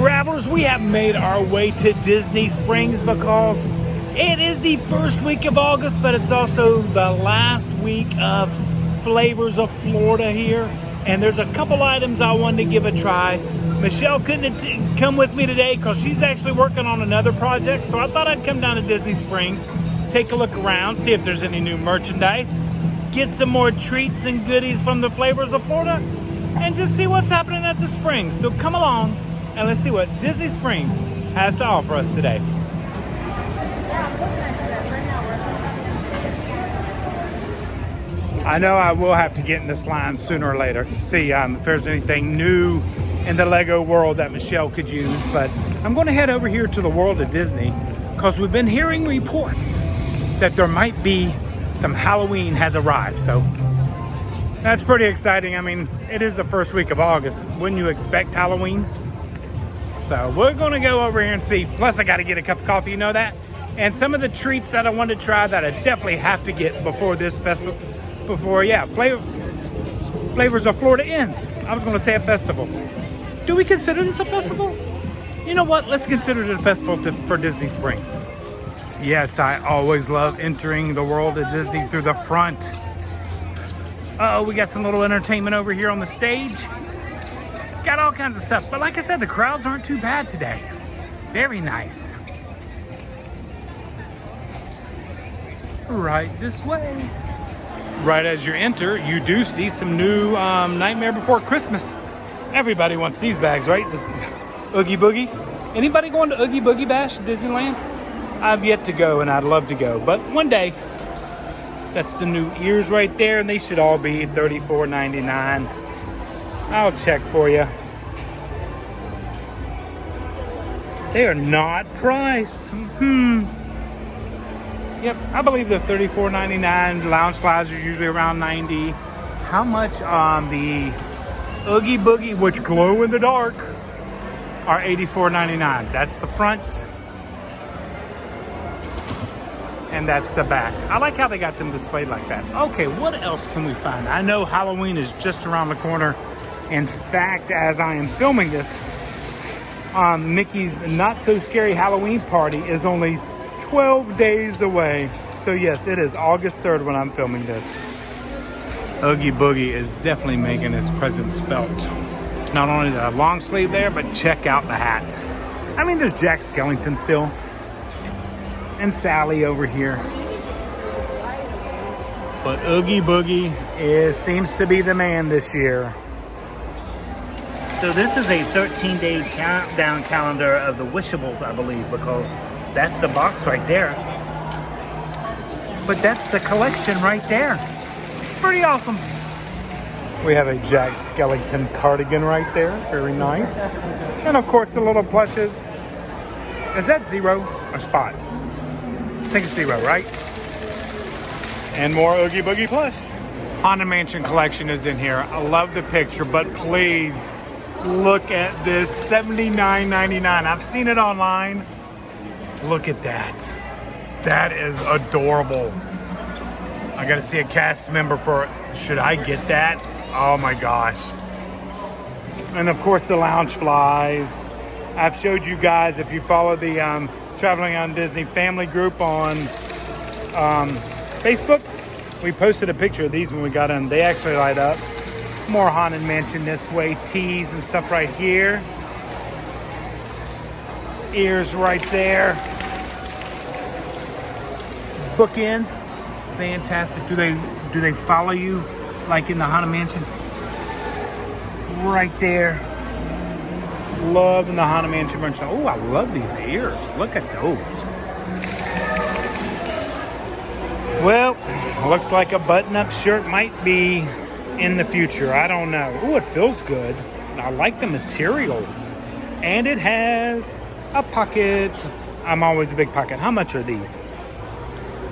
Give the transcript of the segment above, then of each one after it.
Travelers, we have made our way to Disney Springs because it is the first week of August, but it's also the last week of Flavors of Florida here. And there's a couple items I wanted to give a try. Michelle couldn't come with me today because she's actually working on another project. So I thought I'd come down to Disney Springs, take a look around, see if there's any new merchandise, get some more treats and goodies from the Flavors of Florida, and just see what's happening at the Springs. So come along and let's see what Disney Springs has to offer us today. I know I will have to get in this line sooner or later to see if there's anything new in the Lego world that Michelle could use. But I'm going to head over here to the World of Disney because we've been hearing reports that there might be some Halloween has arrived. So that's pretty exciting. I mean, it is the first week of August. Wouldn't you expect Halloween? So we're going to go over here and see. Plus, I got to get a cup of coffee, you know that? And some of the treats that I want to try that I definitely have to get before this festival, Flavors of Florida ends. I was going to say a festival. Do we consider this a festival? You know what? Let's consider it a festival for Disney Springs. Yes, I always love entering the World of Disney through the front. Uh-oh, we got some little entertainment over here on the stage. Got all kinds of stuff. But like I said, the crowds aren't too bad today. Very nice. Right this way. Right as you enter, you do see some new Nightmare Before Christmas. Everybody wants these bags, right? This Oogie Boogie. Anybody going to Oogie Boogie Bash at Disneyland? I've yet to go and I'd love to go, but one day. That's the new ears right there, and they should all be $34.99. I'll check for you. They are not priced. Yep, I believe they're $34.99. Lounge flies are usually around $90. How much on the Oogie Boogie, which glow in the dark, are $84.99. That's the front. And that's the back. I like how they got them displayed like that. Okay, what else can we find? I know Halloween is just around the corner. In fact, as I am filming this, Mickey's Not So Scary Halloween Party is only 12 days away. So yes, it is August 3rd when I'm filming this. Oogie Boogie is definitely making its presence felt. Not only the long sleeve there, but check out the hat. I mean, there's Jack Skellington still. And Sally over here. But Oogie Boogie seems to be the man this year. So this is a 13-day countdown calendar of the Wishables, I believe, because that's the box right there. But that's the collection right there. Pretty awesome. We have a Jack Skellington cardigan right there. Very nice. And of course the little plushes. Is that Zero or Spot? I think it's Zero, right? And more Oogie Boogie plush. Haunted Mansion collection is in here. I love the picture, but please look at this, $79.99. I've seen it online. Look at that. That is adorable. I gotta see a cast member for it. Should I get that? Oh my gosh. And of course the lounge flies. I've showed you guys, if you follow the Traveling on Disney family group on Facebook, we posted a picture of these when we got in. They actually light up. More Haunted Mansion this way, teas and stuff right here. Ears right there. Bookends, fantastic. Do they follow you like in the Haunted Mansion? Right there. Love in the Haunted Mansion merchandise. Oh, I love these ears. Look at those. Well, looks like a button-up shirt might be in the future. I don't know. Oh, it feels good. I like the material. And it has a pocket. I'm always a big pocket. How much are these?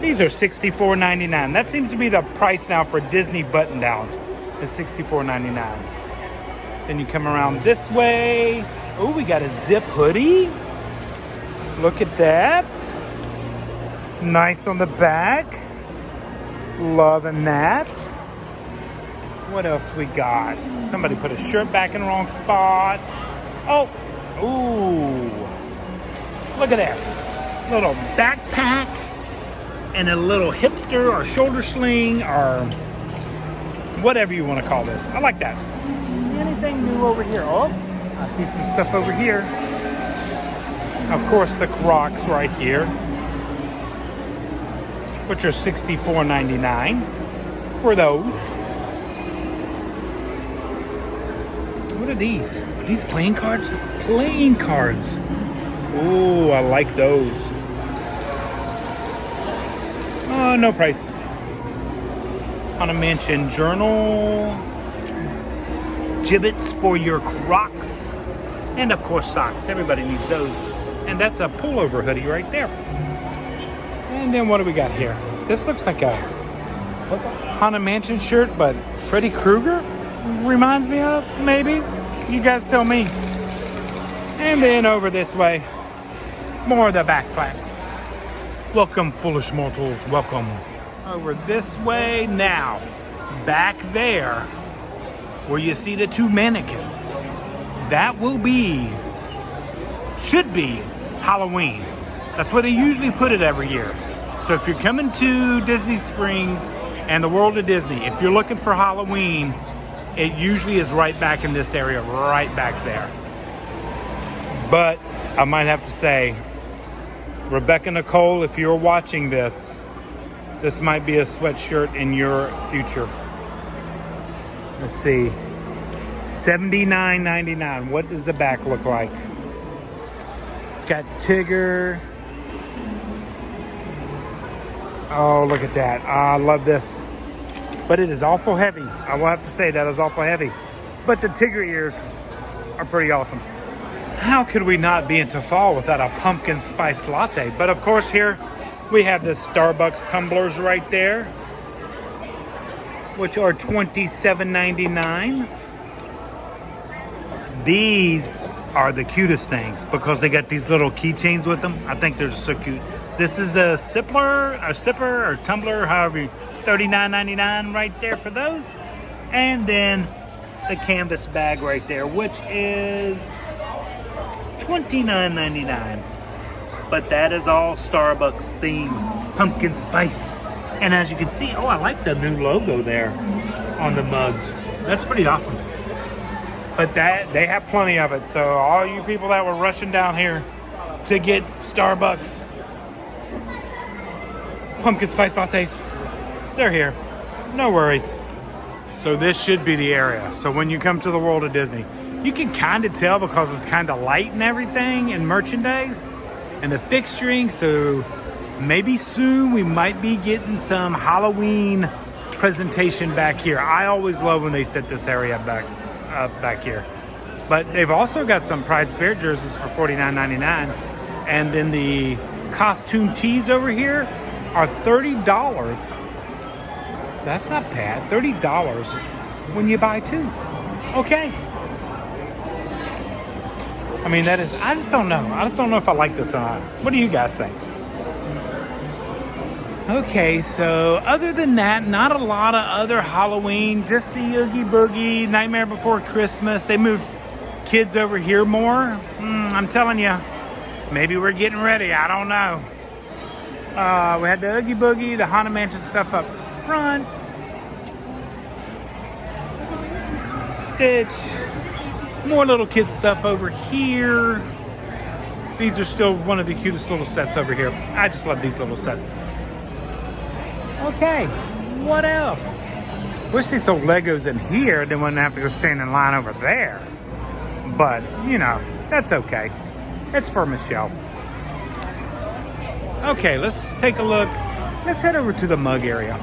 These are $64.99. That seems to be the price now for Disney button-downs. It's $64.99. Then you come around this way. Oh, we got a zip hoodie. Look at that. Nice on the back. Loving that. What else we got? Somebody put a shirt back in the wrong spot. Oh, Ooh, look at that. Little backpack and a little hipster or shoulder sling or whatever you want to call this. I like that. Anything new over here? Oh, I see some stuff over here. Of course, the Crocs right here, which are $64.99 for those. What are these? Are these playing cards? Playing cards. Ooh, I like those. Oh, no price. On a Mansion journal. Gibbets for your Crocs. And of course socks. Everybody needs those. And that's a pullover hoodie right there. And then what do we got here? This looks like a Haunted Mansion shirt, but Freddy Krueger reminds me of, maybe. You guys tell me. And then over this way, more of the backpacks. Welcome, foolish mortals, welcome. Over this way now, back there, where you see the two mannequins, that should be Halloween. That's where they usually put it every year. So if you're coming to Disney Springs and the World of Disney, if you're looking for Halloween, it usually is right back in this area, right back there. But I might have to say, Rebecca Nicole, if you're watching this might be a sweatshirt in your future. Let's see. $79.99. What does the back look like? It's got Tigger. Oh, look at that. I love this. But it is awful heavy. I will have to say that is awful heavy. But the Tigger ears are pretty awesome. How could we not be into fall without a pumpkin spice latte? But of course here we have the Starbucks tumblers right there, which are $27.99. These are the cutest things because they got these little keychains with them. I think they're so cute. This is the sipper or tumbler, however, $39.99 right there for those. And then the canvas bag right there, which is $29.99. But that is all Starbucks themed, pumpkin spice. And as you can see, oh, I like the new logo there on the mugs. That's pretty awesome. But they have plenty of it. So all you people that were rushing down here to get Starbucks pumpkin spice lattes, they're here. No worries. So this should be the area. So when you come to the World of Disney, you can kind of tell because it's kind of light and everything and merchandise and the fixturing. So maybe soon we might be getting some Halloween presentation back here. I always love when they set this area back here. But they've also got some Pride Spirit jerseys for $49.99. And then the costume tees over here are $30. That's not bad. $30 when you buy two. Okay. I mean, I just don't know. I just don't know if I like this or not. What do you guys think? Okay, so other than that, not a lot of other Halloween, just the Oogie Boogie, Nightmare Before Christmas. They moved kids over here more. I'm telling you, maybe we're getting ready. I don't know. We had the Oogie Boogie, the Haunted Mansion stuff up front. Stitch. More little kid stuff over here. These are still one of the cutest little sets over here. I just love these little sets. Okay, what else? Wish they sold Legos in here, then wouldn't have to go stand in line over there. But, you know, that's okay. It's for Michelle. Okay, let's take a look. Let's head over to the mug area.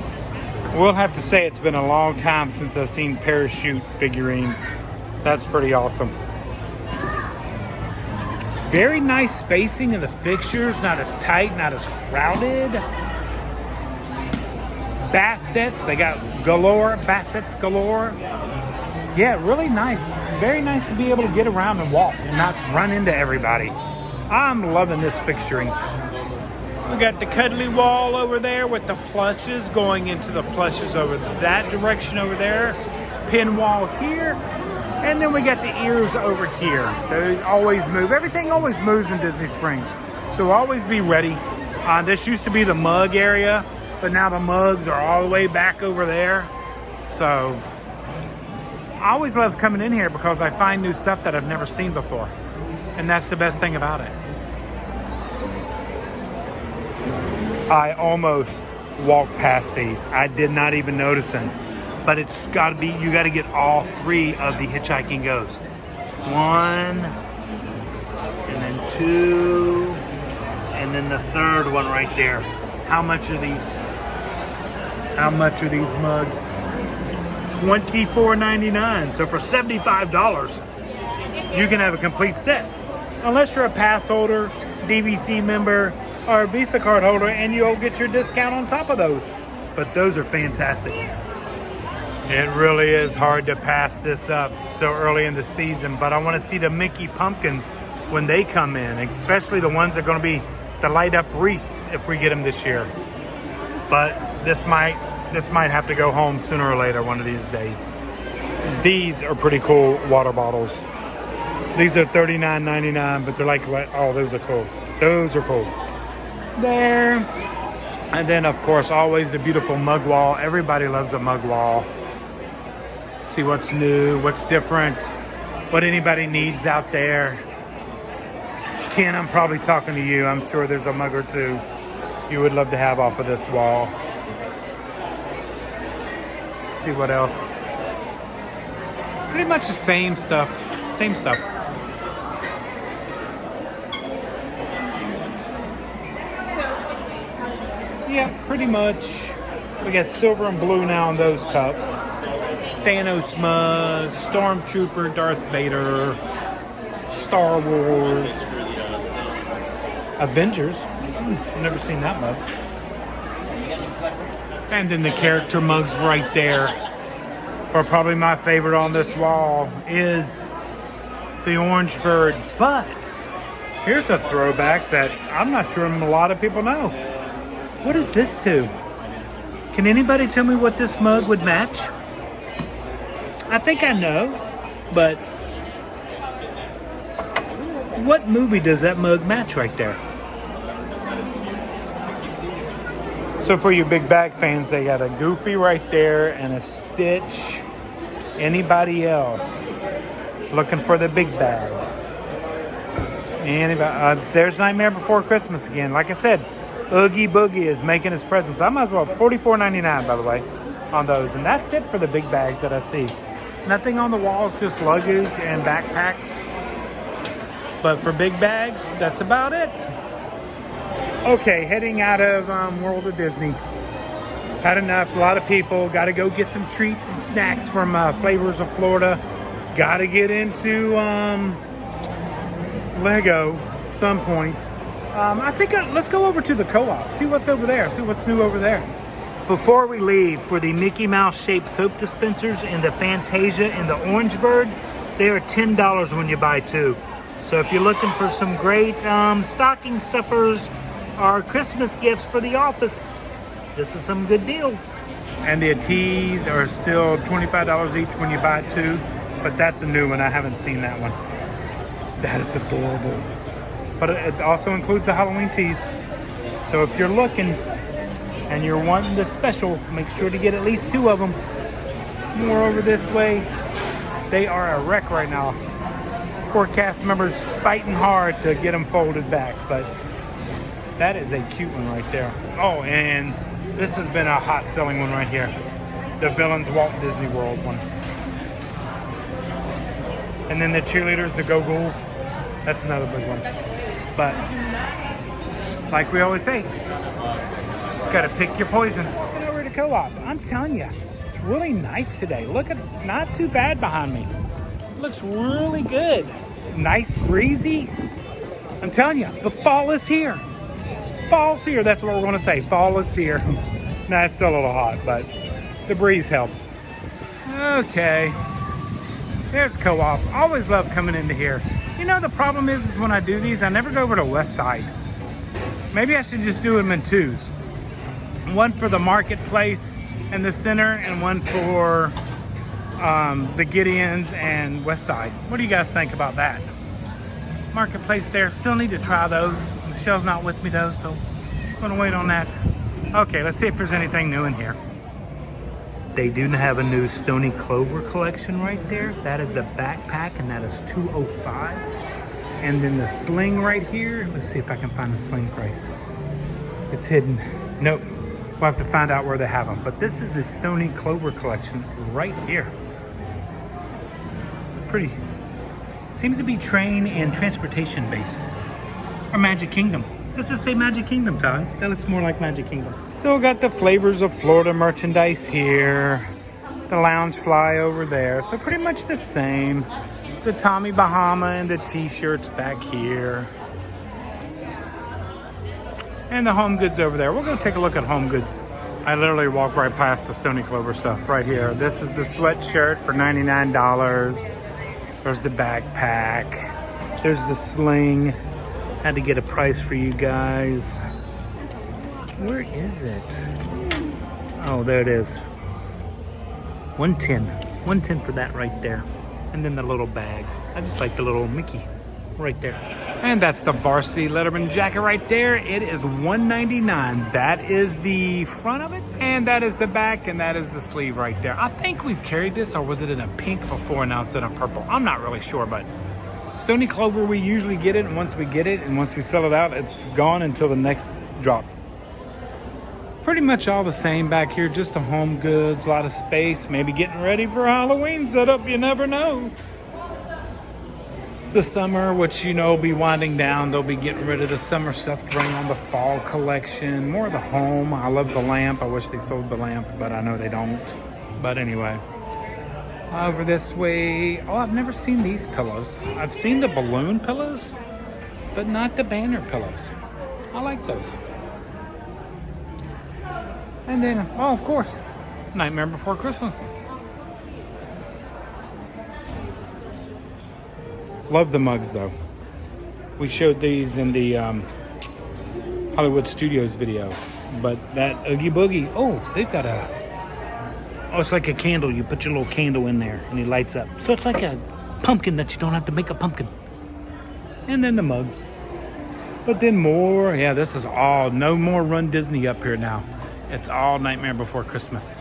We'll have to say it's been a long time since I've seen parachute figurines. That's pretty awesome. Very nice spacing in the fixtures, not as tight, not as crowded. Bassets, they got galore, bassets galore. Yeah, really nice. Very nice to be able to get around and walk and not run into everybody. I'm loving this fixturing. We got the cuddly wall over there with the plushes going into the plushes over that direction over there. Pin wall here. And then we got the ears over here. They always move. Everything always moves in Disney Springs. So always be ready. This used to be the mug area, but now the mugs are all the way back over there. So I always love coming in here because I find new stuff that I've never seen before. And that's the best thing about it. I almost walked past these. I did not even notice them. But it's got to be, you got to get all 3 of the Hitchhiking Ghosts. 1, and then 2, and then the 3rd one right there. How much are these? How much are these mugs? $24.99. So for $75, you can have a complete set. Unless you're a pass holder, DVC member, or a Visa card holder, and you'll get your discount on top of those. But those are fantastic. It really is hard to pass this up so early in the season, but I want to see the Mickey pumpkins when they come in, especially the ones that are going to be the light up wreaths if we get them this year. But this might have to go home sooner or later one of these days. These are pretty cool water bottles. These are $39.99, but they're like, oh, those are cool. Those are cool. There. And then, of course, always the beautiful mug wall. Everybody loves a mug wall. See what's new, what's different, what anybody needs out there. Ken, I'm probably talking to you. I'm sure there's a mug or 2 you would love to have off of this wall. See what else. Pretty much the same stuff. Same stuff. Yeah, pretty much. We got silver and blue now in those cups. Thanos mug, Stormtrooper, Darth Vader, Star Wars, Avengers. I've never seen that mug. And then the character mugs right there. But probably my favorite on this wall is the Orange Bird. But here's a throwback that I'm not sure a lot of people know. What is this to? Can anybody tell me what this mug would match? I think I know, but what movie does that mug match right there? So for you big bag fans, they got a Goofy right there and a Stitch. Anybody else looking for the big bags? Anybody? There's Nightmare Before Christmas again. Like I said, Oogie Boogie is making his presence. I might as well, $44.99 by the way, on those. And that's it for the big bags that I see. Nothing on the walls, just luggage and backpacks. But for big bags, that's about it. Okay, heading out of World of Disney. Had enough. A lot of people. Got to go get some treats and snacks from Flavors of Florida. Got to get into Lego some point. I think let's go over to the co-op. See what's over there. See what's new over there. Before we leave, for the Mickey Mouse shaped soap dispensers and the Fantasia and the Orange Bird, they are $10 when you buy 2. So if you're looking for some great stocking stuffers or Christmas gifts for the office, this is some good deals. And the teas are still $25 each when you buy 2, but that's a new one. I haven't seen that one. That is adorable. But it also includes the Halloween teas. So if you're looking and you're wanting the special, make sure to get at least 2 of them. More over this way. They are a wreck right now. Poor cast members fighting hard to get them folded back, but that is a cute one right there. Oh, and this has been a hot selling one right here. The Villains Walt Disney World one. And then the cheerleaders, the Go-Go's. That's another big one. But like we always say, just gotta pick your poison. Get over to Co-op. I'm telling you, it's really nice today. Look at, not too bad behind me. It looks really good. Nice, breezy. I'm telling you, the fall is here. Fall's here. That's what we're gonna say. Fall is here. Nah, it's still a little hot, but the breeze helps. Okay. There's Co-op. Always love coming into here. You know, the problem is when I do these, I never go over to West Side. Maybe I should just do them in 2s. One for the marketplace and the center, and one for the Gideons and West Side. What do you guys think about that? Marketplace there. Still need to try those. Michelle's not with me though, so I'm gonna wait on that. Okay, let's see if there's anything new in here. They do have a new Stony Clover collection right there. That is the backpack, and that is $205. And then the sling right here. Let's see if I can find the sling price. It's hidden. Nope. We'll have to find out where they have them. But this is the Stony Clover collection right here. Pretty. Seems to be train and transportation based. Or Magic Kingdom. Does this say Magic Kingdom, Todd? That looks more like Magic Kingdom. Still got the Flavors of Florida merchandise here. The Lounge Fly over there. So pretty much the same. The Tommy Bahama and the t-shirts back here. And the Home Goods over there. We'll go take a look at Home Goods. I literally walk right past the Stony Clover stuff right here. This is the sweatshirt for $99. There's the backpack. There's the sling. Had to get a price for you guys. Where is it? Oh, there it is. 110. 110 for that right there. And then the little bag. I just like the little Mickey right there. And that's the Varsity Letterman jacket right there. It is $199. That is the front of it. And that is the back. And that is the sleeve right there. I think we've carried this, or was it in a pink before and now it's in a purple? I'm not really sure, but Stony Clover, we usually get it. And once we get it and once we sell it out, it's gone until the next drop. Pretty much all the same back here. Just the Home Goods, a lot of space. Maybe getting ready for Halloween setup. You never know. The summer, which you know will be winding down. They'll be getting rid of the summer stuff to bring on the fall collection. More of the home. I love the lamp. I wish they sold the lamp, but I know they don't. But anyway. Over this way. Oh, I've never seen these pillows. I've seen the balloon pillows, but not the banner pillows. I like those. And then, oh, of course, Nightmare Before Christmas. Love the mugs, though. We showed these in the Hollywood Studios video. But that Oogie Boogie, oh, they've got a... Oh, it's like a candle. You put your little candle in there, and it lights up. So it's like a pumpkin that you don't have to make a pumpkin. And then the mugs. But then more, yeah, this is all... No more Run Disney up here now. It's all Nightmare Before Christmas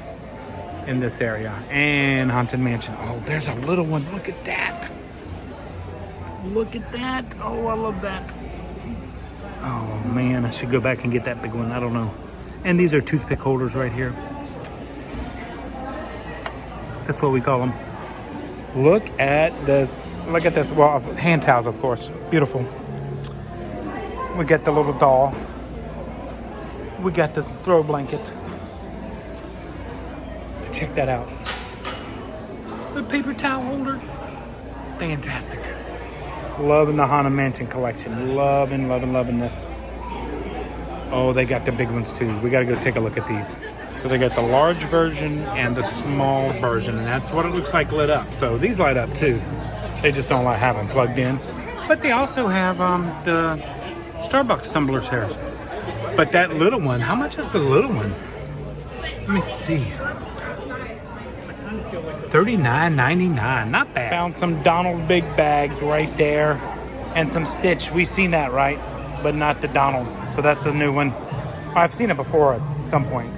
in this area. And Haunted Mansion. Oh, there's a little one. Look at that. Look at that. Oh, I love that. Oh, man. I should go back and get that big one. I don't know. And these are toothpick holders right here. That's what we call them. Look at this. Look at this. Well, hand towels, of course. Beautiful. We got the little doll. We got this throw blanket. Check that out. The paper towel holder. Fantastic. Loving the Haunted Mansion collection. Loving this. Oh, they got the big ones too. We got to go take a look at these. So they got the large version and the small version. And that's what it looks like lit up. So these light up too. They just don't like having plugged in. But they also have the Starbucks tumblers here. But that little one, how much is the little one? Let me see. $39.99, not bad. Found some Donald big bags right there. And some Stitch, we've seen that, right? But not the Donald, so that's a new one. I've seen it before at some point.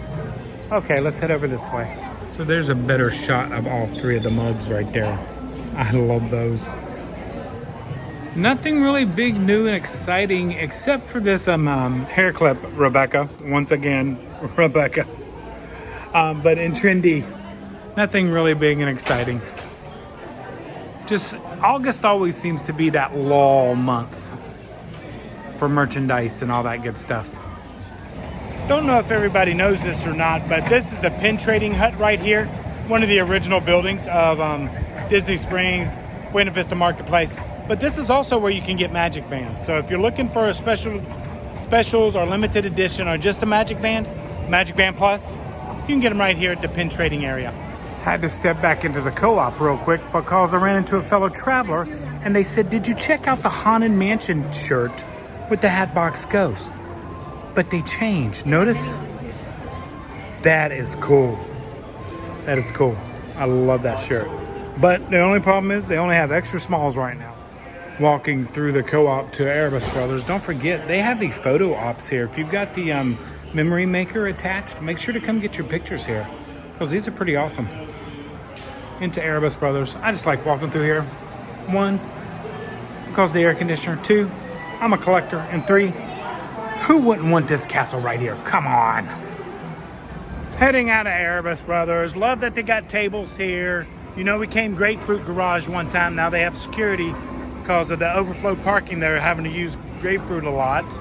Okay, let's head over this way. So there's a better shot of all three of the mugs right there. I love those. Nothing really big, new, and exciting except for this hair clip, Rebecca. Once again, Rebecca. But in trendy, nothing really big and exciting. Just August always seems to be that lull month for merchandise and all that good stuff. Don't know if everybody knows this or not, but this is the pin trading hut right here. One of the original buildings of Disney Springs, Buena Vista Marketplace. But this is also where you can get Magic Bands. So if you're looking for a specials or limited edition or just a Magic Band Plus, you can get them right here at the pin trading area. Had to step back into the co-op real quick because I ran into a fellow traveler and they said, did you check out the Haunted Mansion shirt with the Hatbox Ghost? But they changed. Notice? That is cool. That is cool. I love that shirt. But the only problem is they only have extra smalls right now. Walking through the co-op to Erebus Brothers, don't forget they have the photo ops here. If you've got the memory maker attached, make sure to come get your pictures here because these are pretty awesome. Into Erebus Brothers, I just like walking through here. 1, because of the air conditioner. 2, I'm a collector. And 3, who wouldn't want this castle right here? Come on. Heading out of Erebus Brothers. Love that they got tables here. You know, we came Grapefruit Garage one time. Now they have security because of the overflow parking. They're having to use Grapefruit a lot.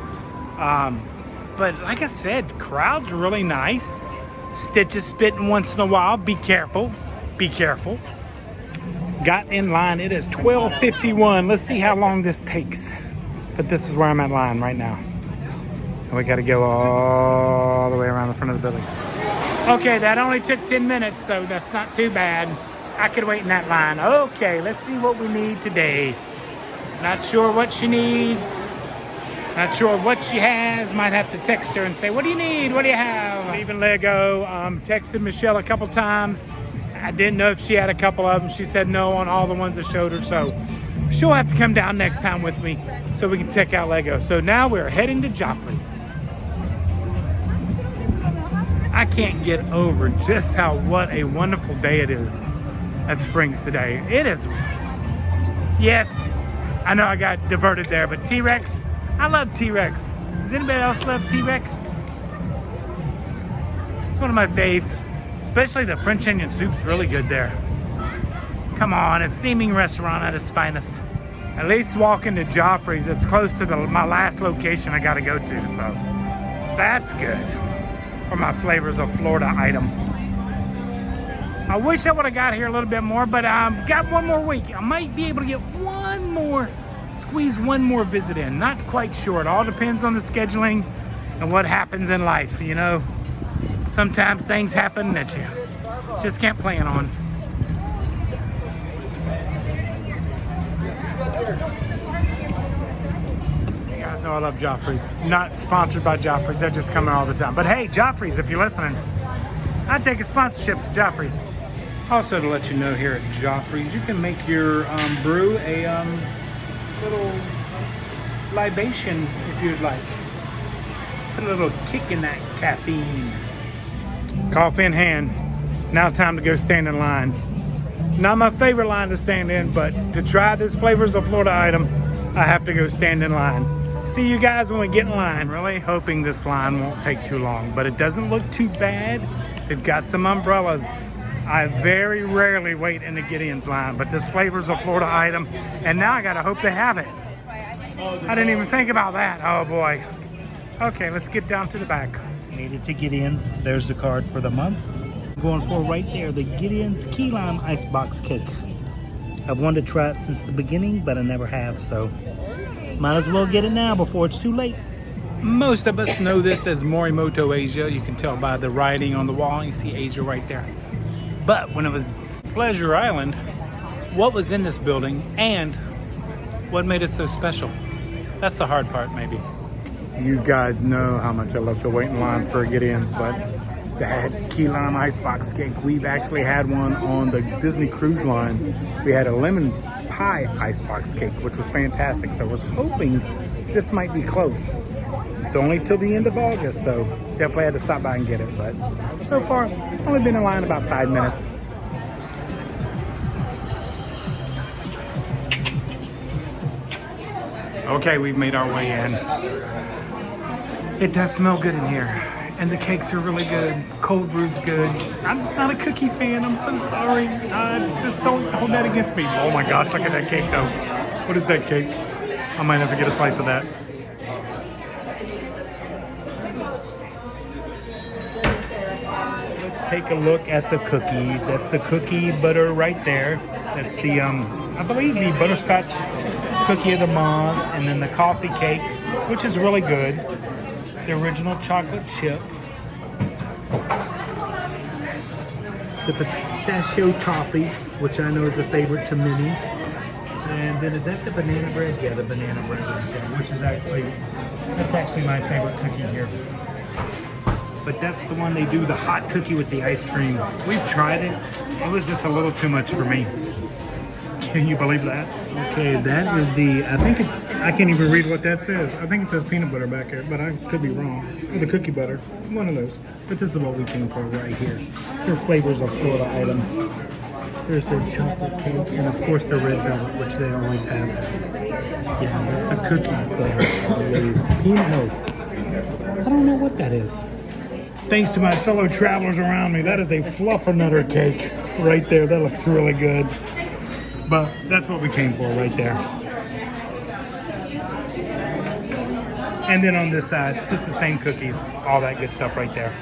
But like I said, crowd's really nice. Stitch is spitting once in a while. Be careful. Be careful. Got in line. It is 12:51. Let's see how long this takes. But this is where I'm at line right now. And we got to go all the way around the front of the building. Okay, that only took 10 minutes, so that's not too bad. I could wait in that line. Okay, let's see what we need today. Not sure what she needs. Not sure what she has. Might have to text her and say, what do you need? What do you have? Leaving Lego. Texted Michelle a couple times. I didn't know if she had a couple of them. She said no on all the ones I showed her. So she'll have to come down next time with me so we can check out Lego. So now we're heading to Joffrey's. I can't get over just what a wonderful day it is at Springs today. It is. Yes, I know I got diverted there, but T-Rex, I love T-Rex. Does anybody else love T-Rex? It's one of my faves. Especially the French onion soup's really good there. Come on, it's steaming restaurant at its finest. At least walking to Joffrey's, it's close to my last location I gotta go to, so that's good for my flavors of Florida item. I wish I would have got here a little bit more, but I've got one more week. I might be able to get squeeze one more visit in. Not quite sure. It all depends on the scheduling and what happens in life, you know. Sometimes things happen that you just can't plan on. You guys know I love Joffrey's. Not sponsored by Joffrey's. They're just coming all the time. But hey, Joffrey's, if you're listening, I'd take a sponsorship to Joffrey's. Also, to let you know, here at Joffrey's, you can make your brew a little libation if you'd like. Put a little kick in that caffeine. Coffee in hand. Now time to go stand in line. Not my favorite line to stand in, but to try this Flavors of Florida item, I have to go stand in line. See you guys when we get in line. Really hoping this line won't take too long, but it doesn't look too bad. They've got some umbrellas. I very rarely wait in the Gideon's line, but this Flavors of Florida item, and now I gotta hope they have it. I didn't even think about that. Oh boy. Okay, let's get down to the back. Made it to Gideon's. There's the card for the month. I'm going for right there, the Gideon's Key Lime Icebox Cake. I've wanted to try it since the beginning, but I never have, so might as well get it now before it's too late. Most of us know this as Morimoto Asia. You can tell by the writing on the wall. You see Asia right there. But when it was Pleasure Island, what was in this building and what made it so special? That's the hard part, maybe. You guys know how much I love to wait in line for Gideon's, but that key lime icebox cake, we've actually had one on the Disney Cruise Line. We had a lemon pie icebox cake, which was fantastic. So I was hoping this might be close. It's only till the end of August, so definitely had to stop by and get it. But so far, only been in line about 5 minutes. Okay, we've made our way in. It does smell good in here, and the cakes are really good. Cold brew's good. I'm just not a cookie fan. I'm so sorry. Just don't hold that against me. Oh my gosh, look at that cake though. What is that cake? I might have to get a slice of that. Let's take a look at the cookies. That's the cookie butter right there. That's the, I believe the butterscotch cookie of the month, and then the coffee cake, which is really good. The original chocolate chip. The pistachio toffee, which I know is a favorite to many. And then is that the banana bread? Yeah, the banana bread, which is actually, that's actually my favorite cookie here. but that's the one they do the hot cookie with the ice cream. We've tried it. It was just a little too much for me. Can you believe that? Okay, that is the, I think it's, I can't even read what that says. I think it says peanut butter back here, but I could be wrong. Or the cookie butter, one of those. But this is what we came for right here. It's their flavors of Florida item. There's their chocolate cake, and of course their red velvet, which they always have. Yeah, that's a cookie butter, I believe. Peanut, no. I don't know what that is. Thanks to my fellow travelers around me, that is a fluffernutter cake right there. That looks really good. But that's what we came for right there. And then on this side, it's just the same cookies, all that good stuff right there.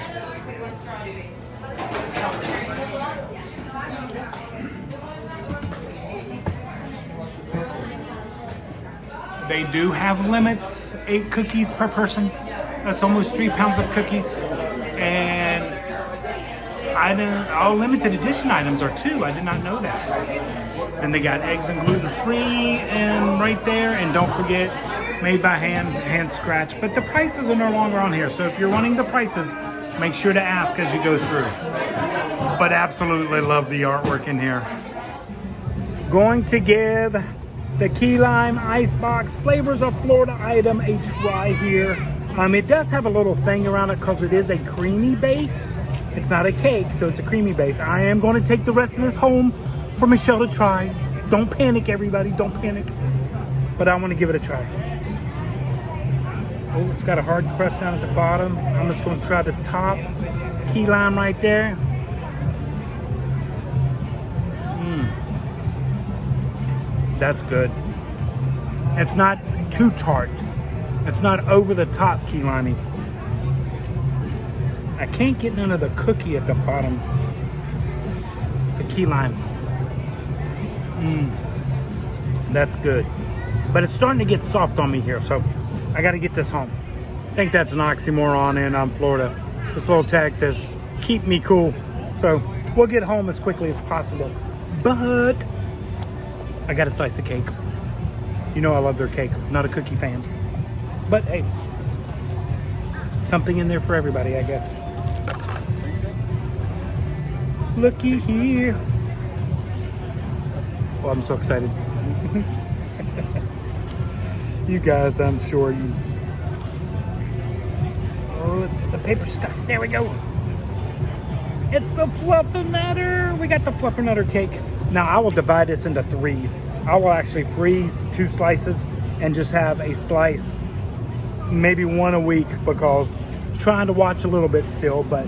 They do have limits, 8 cookies per person. That's almost 3 pounds of cookies. And all limited edition items are 2. I did not know that. And they got eggs and gluten-free and right there. And don't forget, made by hand scratch. But the prices are no longer on here. So if you're wanting the prices, make sure to ask as you go through. But absolutely love the artwork in here. Going to give the key lime icebox flavors of Florida item a try here. It does have a little thing around it because it is a creamy base. It's not a cake, so it's a creamy base. I am going to take the rest of this home for Michelle to try. Don't panic, everybody. Don't panic. But I want to give it a try. Oh, it's got a hard crust down at the bottom. I'm just going to try the top. Key lime right there. That's good. It's not too tart. It's not over the top key limey. I can't get none of the cookie at the bottom. It's a key lime. That's good. But it's starting to get soft on me here, so I got to get this home. I think that's an oxymoron in Florida. This little tag says, keep me cool. So we'll get home as quickly as possible. But I got a slice of cake. You know I love their cakes. Not a cookie fan. But hey, something in there for everybody, I guess. Looky here. Oh, I'm so excited. You guys, I'm sure you... Oh, it's the paper stuck. There we go. It's the Fluffernutter. We got the Fluffernutter cake. Now, I will divide this into 3s. I will actually freeze 2 slices and just have a slice, maybe 1 a week, because I'm trying to watch a little bit still, but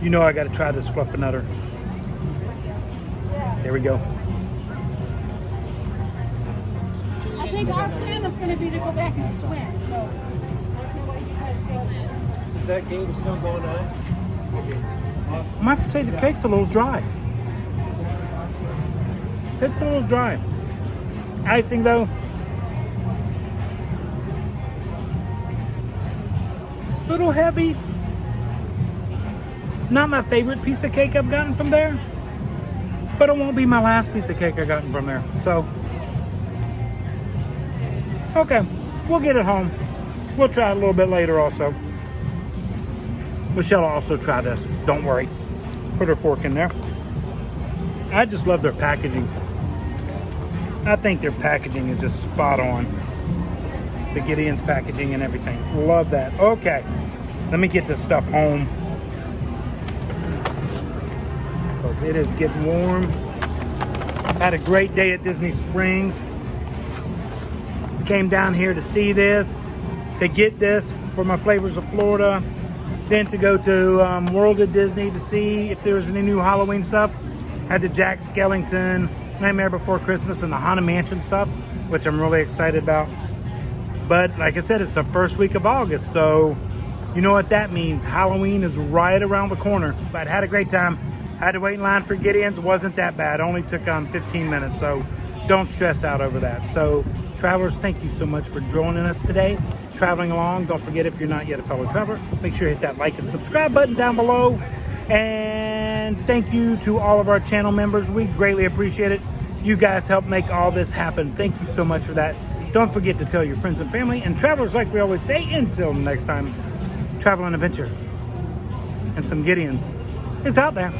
you know I got to try this Fluffernutter. There we go. I think our plan is going to be to go back and swim, so... Is that game still going on? I might have to say the cake's a little dry. It's a little dry. Icing though, little heavy. Not my favorite piece of cake I've gotten from there, but it won't be my last piece of cake I've gotten from there. So, okay, we'll get it home. We'll try it a little bit later also. Michelle will also try this, don't worry. Put her fork in there. I just love their packaging. I think their packaging is just spot on. The Gideon's packaging and everything. Love that. Okay, let me get this stuff home, because it is getting warm. Had a great day at Disney Springs. Came down here to see this, to get this for my flavors of Florida. Then to go to World of Disney to see if there was any new Halloween stuff. Had the Jack Skellington, Nightmare Before Christmas, and the Haunted Mansion stuff, which I'm really excited about. But like I said, it's the first week of August, so you know what that means. Halloween is right around the corner. But had a great time. Had to wait in line for Gideon's. Wasn't that bad. Only took 15 minutes, so don't stress out over that. So travelers, thank you so much for joining us today. Traveling along. Don't forget, if you're not yet a fellow traveler, make sure you hit that like and subscribe button down below. And thank you to all of our channel members. We greatly appreciate it. You guys help make all this happen. Thank you so much for that. Don't forget to tell your friends and family. And travelers, like we always say, until next time, travel and adventure. and some Gideons is out there.